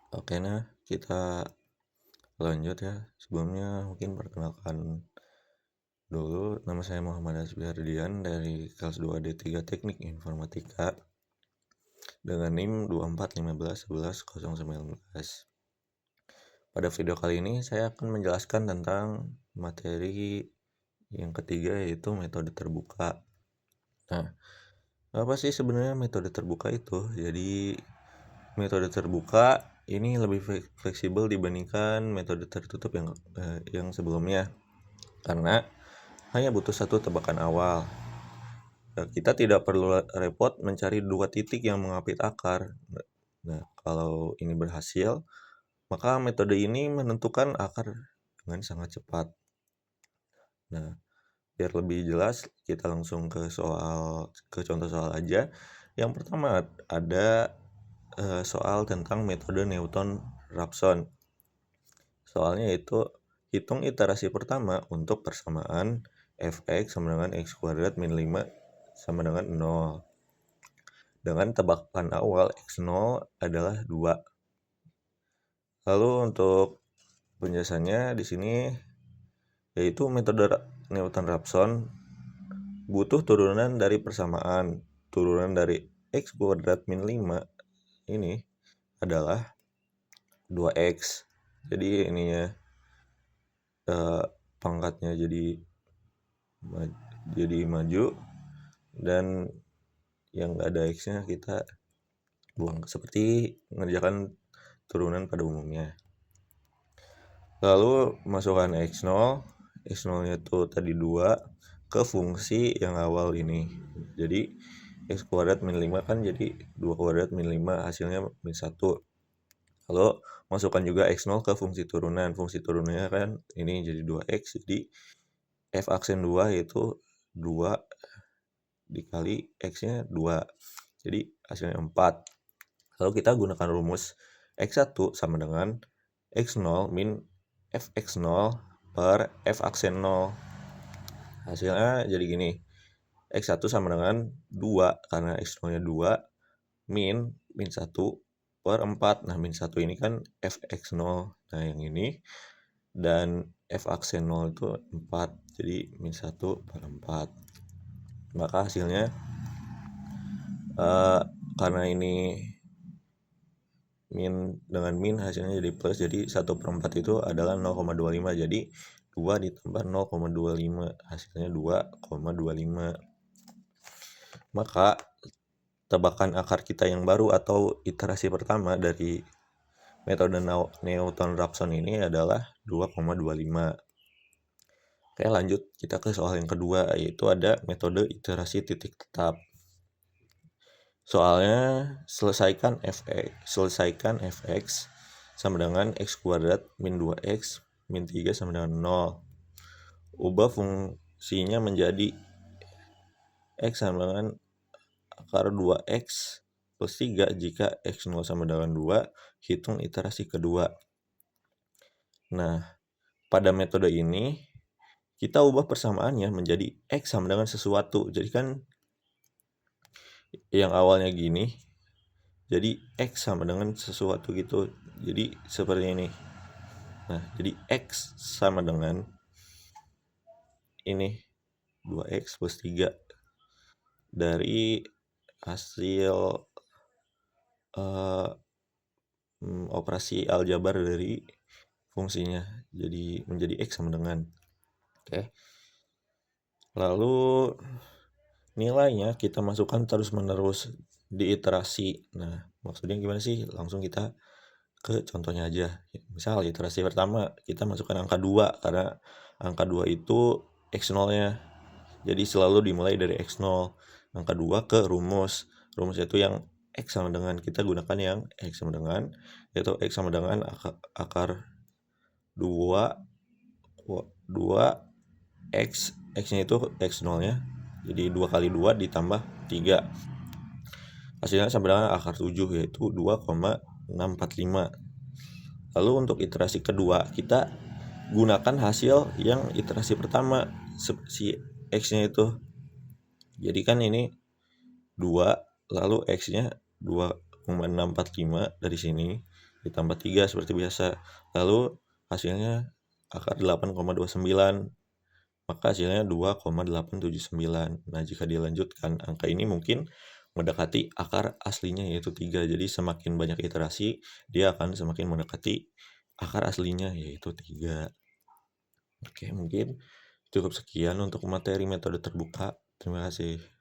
Oke, nah kita lanjut ya. Sebelumnya mungkin perkenalkan dulu, nama saya Muhammad Hasbi Hardian dari kelas 2D3 Teknik Informatika dengan NIM 2415111019. Pada video kali ini saya akan menjelaskan tentang materi yang ketiga, yaitu metode terbuka. Nah, apa sih sebenarnya metode terbuka itu? Jadi metode terbuka ini lebih fleksibel dibandingkan metode tertutup yang sebelumnya, karena hanya butuh satu tebakan awal. Kita tidak perlu repot mencari dua titik yang mengapit akar. Nah, kalau ini berhasil, maka metode ini menentukan akar dengan sangat cepat. Nah, biar lebih jelas, kita langsung ke contoh soal aja. Yang pertama ada soal tentang metode Newton-Raphson. Soalnya itu hitung iterasi pertama untuk persamaan fx sama dengan x kuadrat min 5 sama dengan 0. Dengan tebakan awal x0 adalah 2. Lalu untuk penjelasannya di sini yaitu metode Newton-Raphson butuh turunan dari persamaan. Turunan dari x kuadrat min 5 ini adalah 2x. Jadi ini ya pangkatnya jadi maju, dan yang nggak ada x-nya kita buang, seperti mengerjakan turunan pada umumnya. Lalu masukkan x0 nya itu tadi 2 ke fungsi yang awal ini. Jadi x kuadrat min 5 kan jadi 2 kuadrat min 5, hasilnya min 1. Lalu masukkan juga x0 ke fungsi turunan. Fungsi turunannya kan ini jadi 2x, jadi f aksen 2 itu 2 dikali x-nya 2. Jadi hasilnya 4. Lalu kita gunakan rumus x1 sama dengan x0 min fx0 per f aksen 0. Hasilnya jadi gini. X1 sama dengan 2 karena x0-nya 2 min 1 per 4. Nah, min 1 ini kan fx0. Nah, yang ini. Dan f aksen 0 itu 4. Jadi min 1 per 4. Maka hasilnya karena ini min dengan min hasilnya jadi plus, jadi 1 per 4 itu adalah 0,25. Jadi 2 ditambah 0,25 hasilnya 2,25. Maka tebakan akar kita yang baru atau iterasi pertama dari metode Newton-Raphson ini adalah 2,25. Oke, lanjut kita ke soal yang kedua, yaitu ada metode iterasi titik tetap. Soalnya selesaikan fx sama dengan x kuadrat min 2x min 3 sama dengan 0. Ubah fungsinya menjadi x sama dengan akar 2x plus 3 jika x0 sama dengan 2. Hitung iterasi kedua. Nah, pada metode ini kita ubah persamaannya menjadi x sama dengan sesuatu. Jadi kan yang awalnya gini, jadi x sama dengan sesuatu gitu. Jadi seperti ini. Nah, jadi x sama dengan ini 2x plus 3 dari hasil operasi aljabar dari fungsinya. Jadi menjadi x sama dengan. Oke. Lalu nilainya kita masukkan terus-menerus di iterasi. Nah, maksudnya gimana sih? Langsung kita ke contohnya aja. Misal iterasi pertama kita masukkan angka 2 karena angka 2 itu x0-nya. Jadi selalu dimulai dari x0. Angka 2 ke rumus. Rumus itu yang x sama dengan, kita gunakan yang x sama dengan, yaitu x sama dengan akar 2 x-nya itu x0-nya. Jadi 2 kali 2 ditambah 3. Hasilnya sama dengan akar 7, yaitu 2,645. Lalu untuk iterasi kedua, kita gunakan hasil yang iterasi pertama, si x-nya itu. Jadi kan ini 2, lalu x-nya 2,645 dari sini. ditambah 3 seperti biasa. Lalu hasilnya akar 8,29, maka hasilnya 2,879. Nah, jika dilanjutkan, angka ini mungkin mendekati akar aslinya yaitu 3. Jadi semakin banyak iterasi, dia akan semakin mendekati akar aslinya yaitu 3. Oke, mungkin cukup sekian untuk materi metode terbuka. Terima kasih.